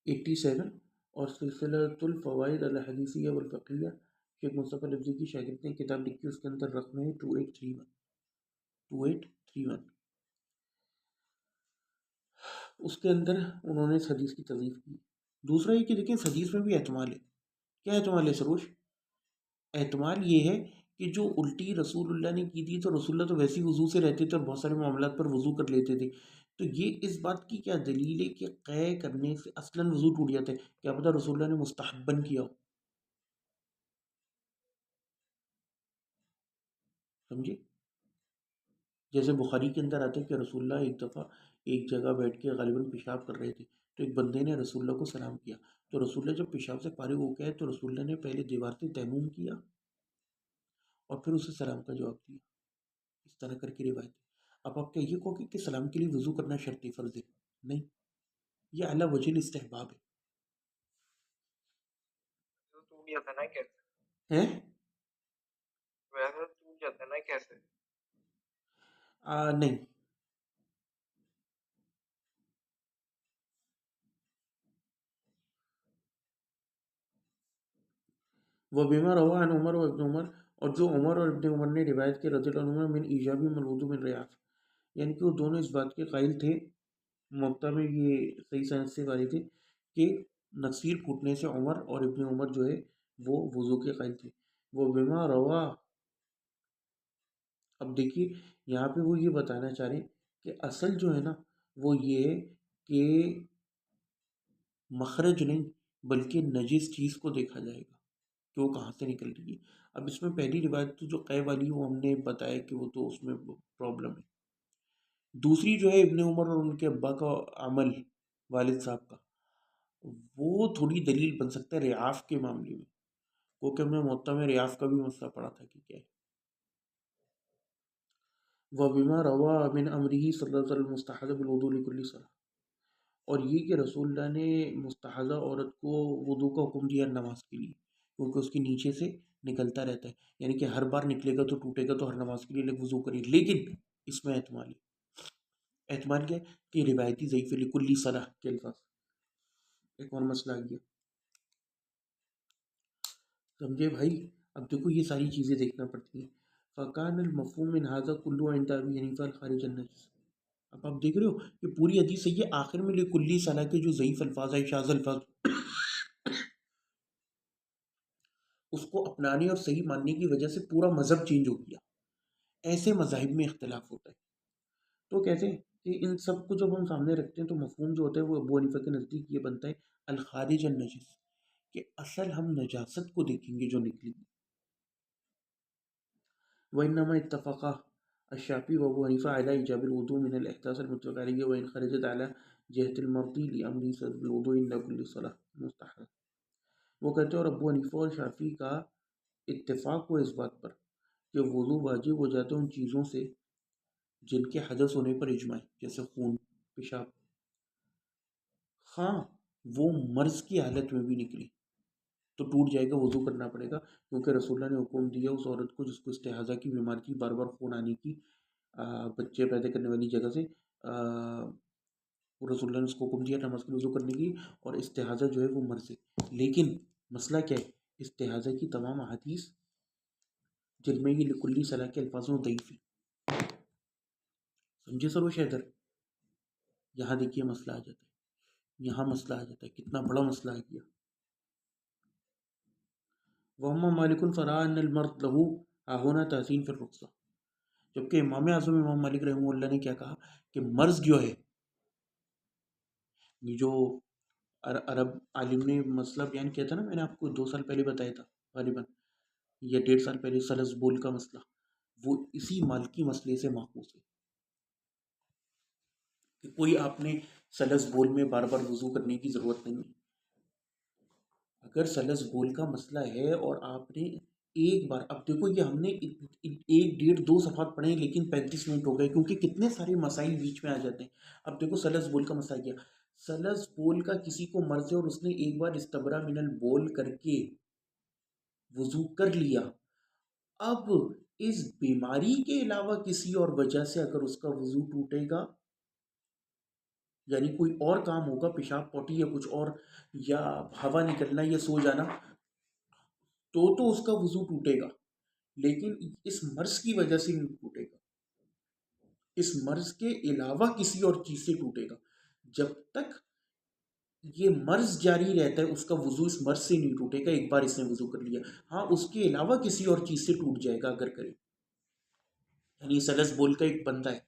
87، اور سلسلۃ الفوائد الحدیثیہ والفقہیہ شیخ مصطفی لفظی کی شاگرد نے کتاب لکھی، اس کے اندر رقم ہے 2831. اس کے اندر انہوں نے اس حدیث کی تضعیف کی۔ دوسرا یہ کہ دیکھیں اس حدیث میں بھی احتمال ہے۔ کیا احتمال ہے سروش؟ احتمال یہ ہے کہ جو الٹی رسول اللہ نے کی تھی تو رسول اللہ تو ویسے ہی وضو سے رہتے تھے اور بہت سارے معاملات پر وضو کر لیتے تھے، تو یہ اس بات کی کیا دلیل ہے کہ قے کرنے سے اصلاً وضو ٹوٹ جاتا ہے؟ کیا پتہ رسول اللہ نے مستحباً کیا ہو، سمجھے؟ جیسے بخاری کے اندر آتا ہے کہ رسول اللہ ایک دفعہ ایک جگہ بیٹھ کے غالباً پیشاب کر رہے تھے، تو ایک بندے نے رسول اللہ کو سلام کیا، تو رسول اللہ جب پیشاب سے فارغ ہو گئے تو رسول اللہ نے پہلے دیوار سے تیمم کیا اور پھر اسے سلام کا جواب دیا۔ اس طرح کر کے روایت ہے۔ اب آپ کیا یہ کہو کہ سلام کے لیے وضو کرنا شرط فرض ہے؟ نہیں، یہ اعلیٰ وجہ استحباب ہے۔ ہیں؟ نہیں، وہ بیمار ہوا عن عمر و ابن عمر، اور جو عمر اور ابن عمر نے روایت کی رضی اللہ عنہ من ایجابی من الوضو من ریاض، یعنی کہ وہ دونوں اس بات کے قائل تھے، موقع میں یہ صحیح صنعت سے قائل تھے کہ نصیر پھوٹنے سے عمر اور ابن عمر جو ہے وہ وضو کے قائل تھے۔ وہ بیمار ہوا، اب دیکھیے یہاں پہ وہ یہ بتانا چاہ رہے ہیں کہ اصل جو ہے نا وہ یہ ہے کہ مخرج نہیں بلکہ نجس چیز کو دیکھا جائے گا کہ وہ کہاں سے نکل رہی ہے۔ اب اس میں پہلی روایت تو جو قے والی وہ ہم نے بتایا کہ وہ تو اس میں پرابلم ہے۔ دوسری جو ہے ابن عمر اور ان کے ابا کا عمل، والد صاحب کا، وہ تھوڑی دلیل بن سکتا ہے ریاف کے معاملے میں، کیونکہ ہم نے موطا میں ریاف کا بھی مسئلہ پڑھا تھا کہ کیا ہے۔ وَبِمَا رَوَى مِنْ أَمْرِهِ صلی اللہ علیہ وسلم مستحض بالوضوء لكل صلاة، اور یہ کہ رسول اللہ نے مستحضہ عورت کو وضو کا حکم دیا نماز کے لیے، کیونکہ اس کے نیچے سے نکلتا رہتا ہے، یعنی کہ ہر بار نکلے گا تو ٹوٹے گا، تو ہر نماز کے لیے لوگ وضو کریں، لیکن اس میں احتمال ہے۔ احتمال کیا ہے کہ روایتی ضعیف لکلی صلاح کے الفاظ، ایک اور مسئلہ آ گیا، سمجھے بھائی؟ اب دیکھو یہ ساری چیزیں دیکھنا پڑتی ہیں۔ فَكَانَ الْمَفْهُومُ مِنْ هَذَا كُلُّهُ عِنْدَ أَبِي حنیفہ الخارج النجس، اب آپ دیکھ رہے ہو کہ پوری حدیث ہے، یہ آخر میں لکلی صلاح کے جو ضعیف الفاظ ہے، شاذ الفاظ، اس کو اپنانے اور صحیح ماننے کی وجہ سے پورا مذہب چینج ہو گیا۔ ایسے مذاہب میں اختلاف ہوتا ہے، تو کہتے ہیں کہ ان سب کو جب ہم سامنے رکھتے ہیں تو مفہوم جو ہوتا ہے وہ ابو حنیفہ کے نزدیک یہ بنتا ہے الخارج النجس، کہ اصل ہم نجاست کو دیکھیں گے جو نکلی۔ وإنما اتفق الشافعي وأبو حنيفة على إيجاب الوضوء من الإحداث المتفق عليه وإن خرجت على جهة المرضي لأمره بالوضوء عند كل صلاة مستحب، وہ کہتے ہیں اور ابو حنیفہ اور شافعی کا اتفاق ہوا اس بات پر کہ وضو واجب ہو جاتا ہے ان چیزوں سے جن کے حدث ہونے پر اجماع ہے، جیسے خون، پیشاب، ہاں وہ مرض کی حالت میں بھی نکلی تو ٹوٹ جائے گا، وضو کرنا پڑے گا، کیونکہ رسول اللہ نے حکم دیا اس عورت کو جس کو استحاضہ کی بیماری کی، بار بار خون آنے کی، بچے پیدا کرنے والی جگہ سے، رسول اللہ نے اس کو حکم دیا نماز کے وضو کرنے کی، اور استحاضہ جو ہے وہ مرض ہے۔ لیکن مسئلہ کیا ہے، استحاضہ کی تمام احادیث جن میں یہ لکلی صلاح کے الفاظ میں ضعیف ہے، سمجھے سروش حیدر؟ یہاں دیکھیے مسئلہ آ جاتا ہے، یہاں مسئلہ آ جاتا ہے، کتنا بڑا مسئلہ آ گیا۔ وَأَمَّا مَالِكٌ فَرَأَى أَنَّ الْمَرْضَ لَهُ هُنَا تَحْسِينٌ فِي الرُّخْصَةِ، جبکہ امام اعظم امام مالک رحمہ اللہ نے کیا کہا کہ مرض جو ہے، یہ جو عرب عالم نے مسئلہ بیان کیا تھا نا، میں نے آپ کو 2 سال پہلے بتایا تھا غالباً، یا 1.5 سال پہلے، سلس بول کا مسئلہ، وہ اسی مالکی مسئلے سے ماخوذ ہے کہ کوئی آپ نے سلس بول میں بار بار وضو کرنے کی ضرورت نہیں ہے۔ اگر سلس بول کا مسئلہ ہے اور آپ نے ایک بار، اب دیکھو یہ ہم نے 1.5 2 صفحات پڑھے ہیں لیکن 35 منٹ ہو گئے کیونکہ کتنے سارے مسائل بیچ میں آ جاتے ہیں۔ اب دیکھو سلس بول کا مسئلہ کیا، سلس بول کا کسی کو مرض ہے اور اس نے ایک بار استبرا من البول کر کے وضو کر لیا، اب اس بیماری کے علاوہ کسی اور وجہ سے اگر اس کا وضو ٹوٹے گا، یعنی کوئی اور کام ہوگا، پیشاب پوٹی یا کچھ اور، یا ہوا نکلنا یا سو جانا، تو اس کا وضو ٹوٹے گا، لیکن اس مرض کی وجہ سے نہیں ٹوٹے گا، اس مرض کے علاوہ کسی اور چیز سے ٹوٹے گا۔ جب تک یہ مرض جاری رہتا ہے اس کا وضو اس مرض سے نہیں ٹوٹے گا، ایک بار اس نے وضو کر لیا. ہاں اس کے علاوہ کسی اور چیز سے ٹوٹ جائے گا اگر کرے. یعنی سلس بول کا ایک بندہ ہے،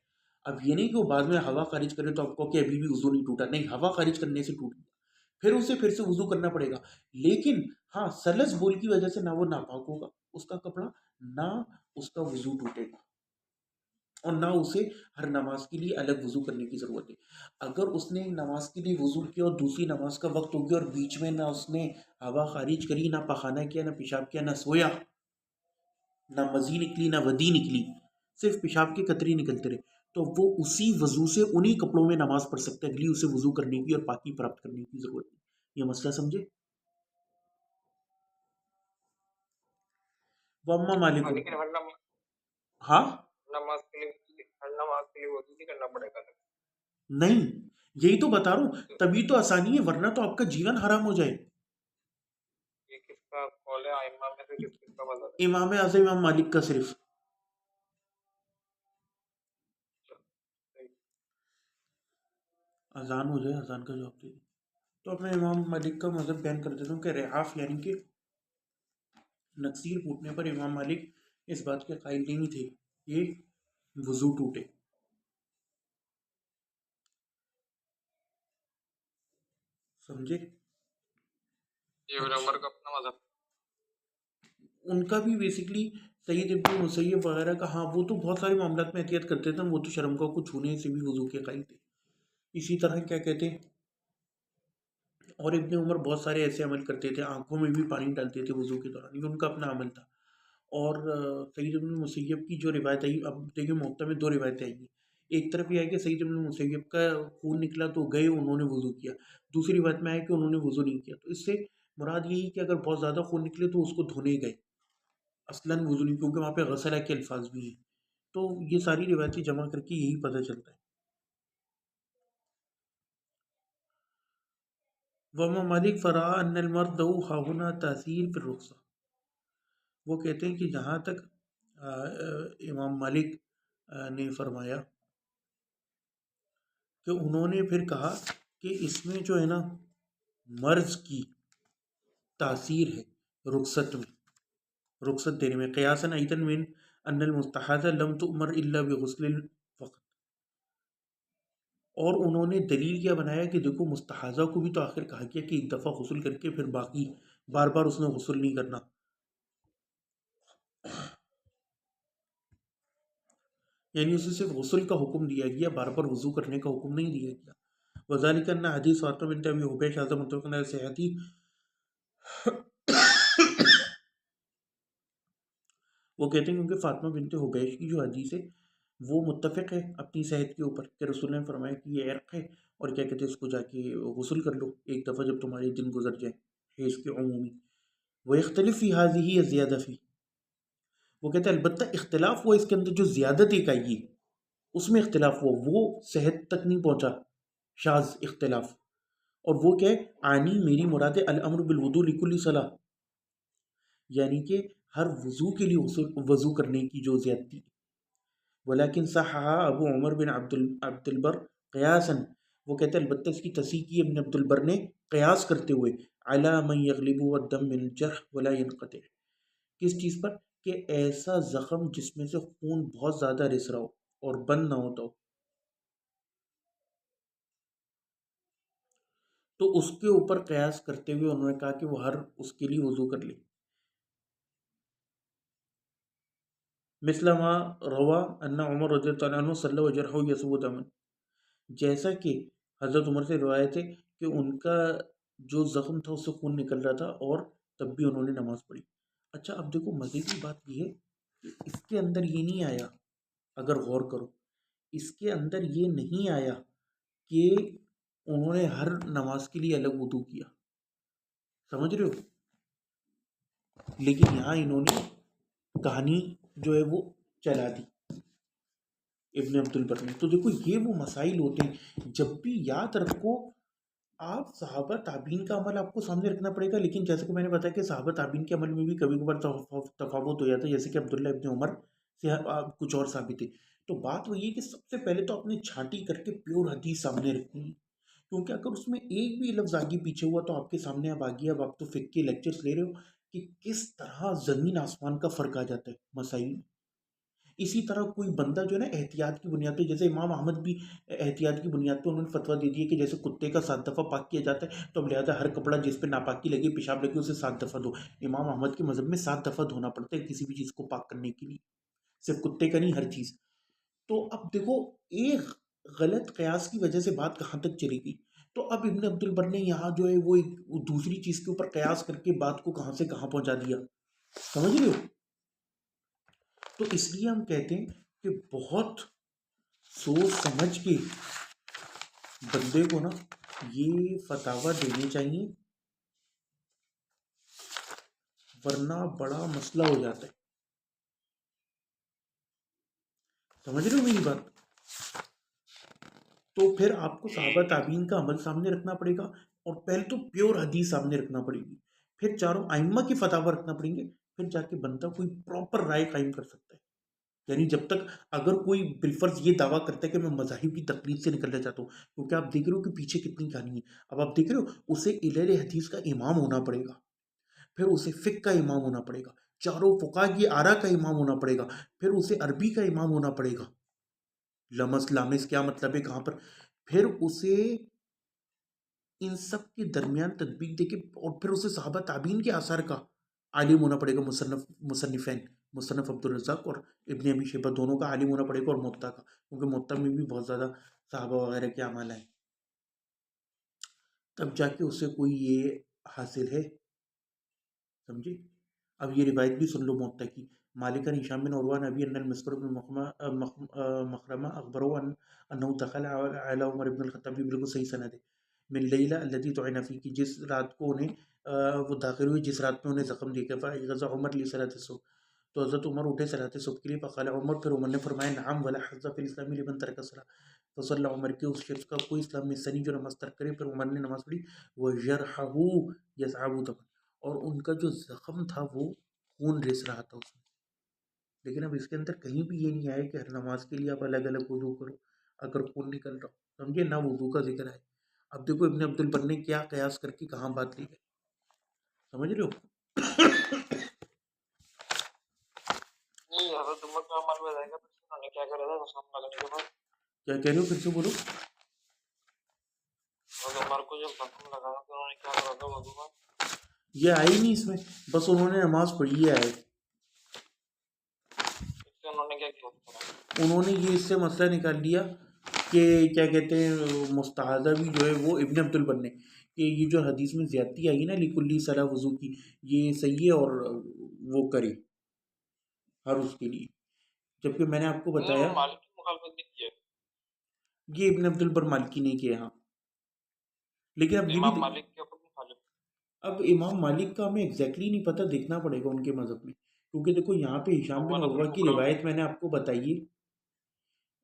اب یہ نہیں کہ وہ بعد میں ہوا خارج کرے تو آپ کو کہ ابھی بھی وضو نہیں ٹوٹا، نہیں، ہوا خارج کرنے سے ٹوٹ گیا، پھر اسے پھر سے وضو کرنا پڑے گا. لیکن ہاں سلس بول کی وجہ سے نہ وہ ناپاک ہوگا اس کا کپڑا، نہ اس کا وضو ٹوٹے گا، اور نہ اسے ہر نماز کے لیے الگ وضو کرنے کی ضرورت ہے. اگر اس نے نماز کے لیے وضو کیا اور دوسری نماز کا وقت ہو گیا اور بیچ میں نہ اس نے ہوا خارج کری، نہ پخانہ کیا، نہ پیشاب کیا، نہ سویا، نہ مزی نکلی نہ ودی نکلی، صرف پیشاب کے قطرے نکلتے رہے، تو وہ اسی وضو سے انہی کپڑوں میں نماز پڑھ سکتا ہے، اگلی اسے وضو کرنے کی اور پاکی پراپت کرنے کی ضرورت ہے. یہ مسئلہ سمجھے؟ وَأَمَّا ہاں مَالِكٌ. لیکن ہر ہاں نماز کے لیے وضو نہیں کرنا پڑے گا. نہیں، یہی تو بتا رہا ہوں، تو تبھی تو آسانی ہے، ورنہ تو آپ کا جیون حرام ہو جائے. یہ کس کا قول ہے ائمہ میں سے، کس کس کا مذہب ہے؟ امام اعظم امام مالک کا صرف. صحیح. اذان ہو جائے، اذان کا جواب دے دیں. تو اپنے امام مالک کا مذہب بیان کر دیتا ہوں کہ رعاف یعنی کہ نکسیر پھوٹنے پر امام مالک اس بات کے قائل نہیں تھے کہ وضو ٹوٹے. سمجھے؟ یہ ابن اچھا، عمر کا اپنا مذہب. ان کا بھی بیسکلی سید ابن مسیب وغیرہ کا، ہاں وہ تو بہت سارے معاملات میں احتیاط کرتے تھے، وہ تو شرمگاہ کو چھونے سے بھی وضو کے قائل تھے. اسی طرح کیا کہتے ہیں، اور ابن عمر بہت سارے ایسے عمل کرتے تھے، آنکھوں میں بھی پانی ڈالتے تھے وضو کے دوران، یہ ان کا اپنا عمل تھا. اور سعید بن مسیب کی جو روایت آئی، اب دیکھیں موقع میں دو روایتیں آئی ہیں. ایک طرف یہ ہے کہ سعید بن مسیب کا خون نکلا تو گئے انہوں نے وضو کیا، دوسری روایت میں ہے کہ انہوں نے وضو نہیں کیا. تو اس سے مراد یہی کہ اگر بہت زیادہ خون نکلے تو اس کو دھونے گئے، اصلاً وضو نہیں، کیونکہ وہاں پہ غسلہ کے الفاظ بھی ہیں. تو یہ ساری روایتیں جمع کر کے یہی پتہ چلتا ہے. وَمَا مالک فرا ان المرد ہاہنا تاثیر فی الرخصہ. وہ کہتے ہیں کہ جہاں تک امام مالک نے فرمایا کہ انہوں نے پھر کہا کہ اس میں جو ہے نا مرض کی تاثیر ہے رخصت میں، رخصت دینے میں، قیاساً ایضاً من ان المستحاضہ لم تؤمر الا بغسل فقط. اور انہوں نے دلیل کیا بنایا کہ دیکھو مستحاضہ کو بھی تو آخر کہا کیا کہ ایک دفعہ غسل کر کے پھر باقی بار بار اس نے غسل نہیں کرنا. یعنی اسے صرف غسل کا حکم دیا گیا، بار بار وضو کرنے کا حکم نہیں دیا گیا. وذالک ان حدیث فاطمہ بنت ابی حبیش هذا متفق علی صحتی. وہ کہتے ہیں کیونکہ فاطمہ بنت حبیش کی جو حدیث ہے وہ متفق ہے اپنی صحت کے اوپر، کہ رسول اللہ نے فرمایا کہ یہ عرق ہے اور کیا کہتے ہیں اس کو جا کے غسل کر لو ایک دفعہ جب تمہارے دن گزر جائے، حیض کے عمومی. وہ اختلف فی هذه زیادہ فی. وہ کہتے ہیں البتہ اختلاف ہوا اس کے اندر جو زیادت ایک آئی ہے اس میں اختلاف ہوا، وہ صحت تک نہیں پہنچا، شاذ اختلاف. اور وہ کیا ہے، آنی میری مراد ہے الامر بالوضوء لکل صلاح، یعنی کہ ہر وضو کے لیے وضو کرنے کی جو زیادتی. ولیکن صححہ ابو عمر بن عبد البر قیاسا. وہ کہتے ہیں البتہ اس کی تصحیح کی ابن عبد البر نے قیاس کرتے ہوئے علی من یغلب الدم من الجرح ولا ينقطع. کس چیز پر؟ کہ ایسا زخم جس میں سے خون بہت زیادہ رس رہا ہو اور بند نہ ہوتا ہو، تو اس کے اوپر قیاس کرتے ہوئے انہوں نے کہا کہ وہ ہر اس کے لیے وضو کر لے. مثل ما روا ان عمر رضی اللہ عنہ صلی وجرہ یسوع دما. جیسا کہ حضرت عمر سے روایت ہے کہ ان کا جو زخم تھا اس سے خون نکل رہا تھا اور تب بھی انہوں نے نماز پڑھی. اچھا اب دیکھو مزے کی بات یہ ہے کہ اس کے اندر یہ نہیں آیا، اگر غور کرو اس کے اندر یہ نہیں آیا کہ انہوں نے ہر نماز کے لیے الگ وضو کیا، سمجھ رہے ہو؟ لیکن یہاں انہوں نے کہانی جو ہے وہ چلا دی ابن عبد البر نے. تو دیکھو یہ وہ مسائل ہوتے ہیں، جب بھی یاد رکھو آپ صحابہ تابعین کا عمل آپ کو سامنے رکھنا پڑے گا، لیکن جیسے کہ میں نے بتایا کہ صحابہ تابعین کے عمل میں بھی کبھی کبھار تفاوت ہو جاتا ہے، جیسے کہ عبداللہ ابن عمر سے کچھ اور ثابت ہے. تو بات وہی ہے کہ سب سے پہلے تو آپ نے چھانٹی کر کے پیور حدیث سامنے رکھنی ہے. کیونکہ اگر اس میں ایک بھی لفظ آگے پیچھے ہوا تو آپ کے سامنے اب آ گیا، اب آپ تو فقہ کے لیکچرز لے رہے ہو کہ کس طرح زمین آسمان کا فرق آ جاتا ہے مسائل میں۔ اسی طرح کوئی بندہ جو ہے نا احتیاط کی بنیاد پہ، جیسے امام احمد بھی احتیاط کی بنیاد پہ انہوں نے فتویٰ دے دیا کہ جیسے کتے کا 7 دفعہ پاک کیا جاتا ہے تو اب لہٰذا ہر کپڑا جس پہ ناپاکی لگے، پیشاب لگے، اسے 7 دفعہ دھو۔ امام احمد کے مذہب میں 7 دفعہ دھونا پڑتا ہے کسی بھی چیز کو پاک کرنے کے لیے، صرف کتے کا نہیں، ہر چیز۔ تو اب دیکھو ایک غلط قیاس کی وجہ سے بات کہاں تک چلی گئی۔ تو اب ابن عبد البر نے یہاں جو ہے وہ ایک دوسری چیز کے اوپر قیاس کر کے بات کو کہاں سے کہاں پہنچا دیا، سمجھ رہے ہو؟ تو اس لیے ہم کہتے ہیں کہ بہت سوچ سمجھ کے بندے کو نا یہ فتاویٰ دینے چاہیے، ورنہ بڑا مسئلہ ہو جاتا ہے۔ سمجھ رہے ہو میری بات؟ تو پھر آپ کو صحابہ تابعین کا عمل سامنے رکھنا پڑے گا، اور پہلے تو پیور حدیث سامنے رکھنا پڑے گی، پھر چاروں ائمہ کی فتاویٰ رکھنا پڑیں گے، پھر جا کے بندہ کوئی پراپر رائے قائم کر سکتا ہے۔ یعنی جب تک اگر کوئی بالفرض یہ دعویٰ کرتا ہے کہ میں مذاہب کی تقلید سے نکلنا چاہتا ہوں، کیونکہ آپ دیکھ رہے ہو کہ پیچھے کتنی کہانی ہے، اب آپ دیکھ رہے ہو اسے اہل حدیث کا امام ہونا پڑے گا، پھر اسے فقہ کا امام ہونا پڑے گا، چاروں فقہا کی آرا کا امام ہونا پڑے گا، پھر اسے عربی کا امام ہونا پڑے گا، لمس لامس کیا مطلب ہے کہاں پر، پھر اسے ان سب کے درمیان تطبیق دے کے، اور پھر اسے صحابہ تابعین کے آثار کا عالم ہونا پڑے گا، مصنفین مصنف عبد الرزاق اور ابن ابی شیبہ دونوں کا عالم ہونا پڑے گا، اور موطا کا، کیونکہ موطا میں بھی بہت زیادہ صحابہ وغیرہ کے اعمال ہیں، تب جا کے اسے کوئی یہ حاصل ہے، سمجھے؟ اب یہ روایت بھی سن لو موطا کی، مالک عن هشام بن عروہ عن ابی ان المسور بن مخرمہ اخبرہ انہ دخل علی عمر بن الخطاب، بھی بالکل صحیح سند ہے، من لیلہ التي طعن فی، کی جس رات کو انہیں وہ داخل ہوئے جس رات میں انہیں زخم دیا گیا، فغزا عمر لصلاۃ الصبح، تو حضرت عمر اٹھے صلاۃ صبح کے لیے، فقال عمر، پھر عمر نے فرمایا نعم ولا حظ فی الاسلام لمن ترک الصلاۃ، فصلی عمر، کے اس شخص کا کوئی اسلام میں حصہ نہیں جو نماز ترک کرے، پھر عمر نے نماز پڑھی، وجرحہ یصعب دما، اور ان کا جو زخم تھا وہ خون رس رہا تھا اس میں۔ لیکن اب اس کے اندر کہیں بھی یہ نہیں آیا کہ ہر نماز کے لیے آپ الگ الگ وضو کرو اگر خون نکل رہا ہو، سمجھے؟ نہ وضو کا ذکر ہے۔ اب دیکھو ابن عبد البر نے کیا قیاس کر کے کہاں بات لی ہے، سمجھ رہے ہو؟ نہیں حضرت عمر کا عمل میں رہے گا، پھر انہوں نے کیا کرا تھا زخم لگنے کے بعد؟ کیا کہہ رہے ہو، پھر سے بولو۔ حضرت عمر کو جب زخم لگا تھا تو انہوں نے کیا کرا تھا وضو میں؟ یہ آئی نہیں اس میں، بس انہوں نے نماز پڑھی ہے، آئے اس سے انہوں نے کیا کیا تھا؟ انہوں نے یہ اس سے مسئلہ نکال لیا کہ کیا کہتے ہیں مستحاضہ بھی جو ہے وہ ابن عبد البر نے، کہ یہ جو حدیث میں زیادتی آئی نا لکلی صلاح وضو کی، یہ صحیح ہے اور وہ کرے ہر اس کے لیے، جبکہ میں نے آپ کو نہیں، بتایا انہوں نے مالک کی مخالفت نہیں کی ہے، یہ ابن عبد البر مالکی نے کیا، ہاں، لیکن اب یہ بھی امام مالک کے خود مخالف۔ اب امام مالک کا ہمیں ایگزیکٹلی نہیں پتہ، دیکھنا پڑے گا ان کے مذہب میں، کیونکہ دیکھو یہاں پہ ہشام بن موانت عروہ کی الکبریٰ میں روایت میں نے آپ کو بتائی ہے،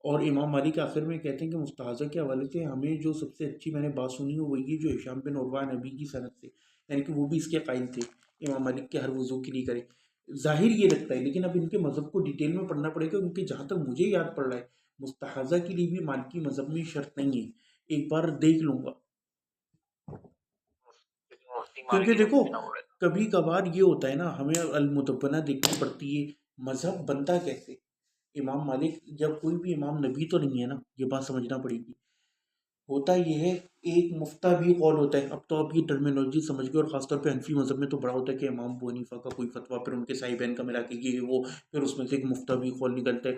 اور امام مالک آخر میں کہتے ہیں کہ مستحاضہ کے حوالے سے ہمیں جو سب سے اچھی میں نے بات سنی ہے وہ یہ جو ہشام بن عروہ نبی کی سند سے، یعنی کہ وہ بھی اس کے قائل تھے امام مالک کے ہر وضو کے لیے کرے، ظاہر یہ لگتا ہے، لیکن اب ان کے مذہب کو ڈیٹیل میں پڑھنا پڑے گا، کیونکہ جہاں تک مجھے یاد پڑ رہا ہے مستحاضہ کے لیے بھی مالکی مذہب میں شرط نہیں ہے، ایک بار دیکھ لوں گا، مفتی کیونکہ مالکی دیکھو مفتی نہ بولے۔ کبھی کبھار یہ ہوتا ہے نا ہمیں المدونہ دیکھنی پڑتی ہے، مذہب بنتا کیسے، امام مالک جب کوئی بھی امام نبی تو نہیں ہے نا، یہ بات سمجھنا پڑے گی، ہوتا یہ ہے ایک مفتہ بھی قول ہوتا ہے، اب تو آپ یہ ٹرمینالوجی سمجھ گئے، اور خاص طور پہ حنفی مذہب میں تو بڑا ہوتا ہے کہ امام ابو حنیفہ کا کوئی فتویٰ، پھر ان کے صاحبین کا ملا کے یہ وہ، پھر اس میں سے ایک مفتہ بھی قول نکلتا ہے،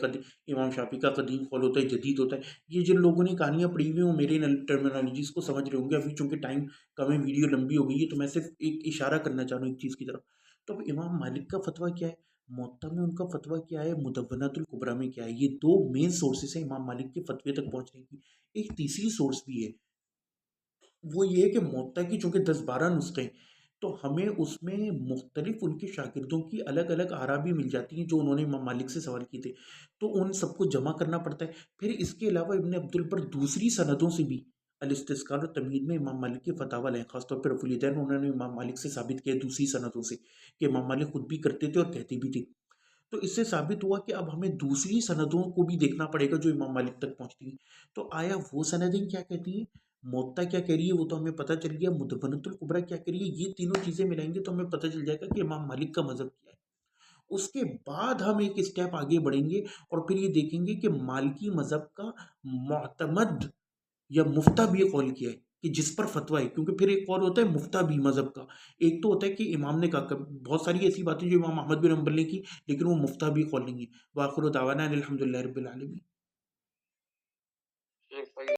امام شافعی کا قدیم قول ہوتا ہے، جدید ہوتا ہے، یہ جن لوگوں نے کہانیاں پڑھی ہوئی ہیں وہ میرے ٹرمینالوجیز کو سمجھ رہے ہوں گے، ابھی چونکہ ٹائم کم ہے، ویڈیو لمبی ہو گئی ہے، تو میں صرف ایک اشارہ کرنا چاہ رہا ہوں ایک چیز کی طرف۔ تو اب امام مالک کا فتویٰ کیا ہے، موطا میں ان کا فتویٰ کیا ہے، مدونۃ الکبریٰ میں کیا ہے، یہ دو مین سورسز ہیں امام مالک کے فتوے تک پہنچنے کی۔ ایک تیسری سورس بھی ہے، وہ یہ ہے کہ موطا کی چونکہ 10-12 نسخے ہیں، تو ہمیں اس میں مختلف ان کے شاگردوں کی الگ الگ آراء بھی مل جاتی ہیں جو انہوں نے امام مالک سے سوال کیے تھے، تو ان سب کو جمع کرنا پڑتا ہے۔ پھر اس کے علاوہ ابن عبد البر دوسری سندوں سے بھی الاستذکار و تمہید میں امام مالک کے فتاوی لیں، خاص طور پہ رفع الیدین انہوں نے امام مالک سے ثابت کیا دوسری سندوں سے کہ امام مالک خود بھی کرتے تھے اور کہتے بھی تھے، تو اس سے ثابت ہوا کہ اب ہمیں دوسری سندوں کو بھی دیکھنا پڑے گا جو امام مالک تک پہنچتی ہیں، تو آیا وہ سندیں کیا کہتی ہیں، موتا کیا کہہ رہی ہے وہ تو ہمیں پتہ چل گیا، مدونۃ الکبریٰ کیا کہہ رہی ہے، یہ تینوں چیزیں ملائیں گے تو ہمیں پتہ چل جائے گا کہ امام مالک کا مذہب کیا ہے۔ اس کے بعد ہم ایک اسٹیپ آگے بڑھیں گے اور پھر یہ دیکھیں گے کہ مالکی مذہب کا معتمد یا مفتہ بھی یہ قول کیا ہے کہ جس پر فتویٰ ہے، کیونکہ پھر ایک قول ہوتا ہے مفتہ بھی مذہب کا، ایک تو ہوتا ہے کہ امام نے کہا، بہت ساری ایسی باتیں جو امام احمد بن حنبل نے کی لیکن وہ مفتہ بھی قول نہیں ہے۔ وآخر دعوانا ان الحمد للہ رب العالمین۔ ٹھیک ہے۔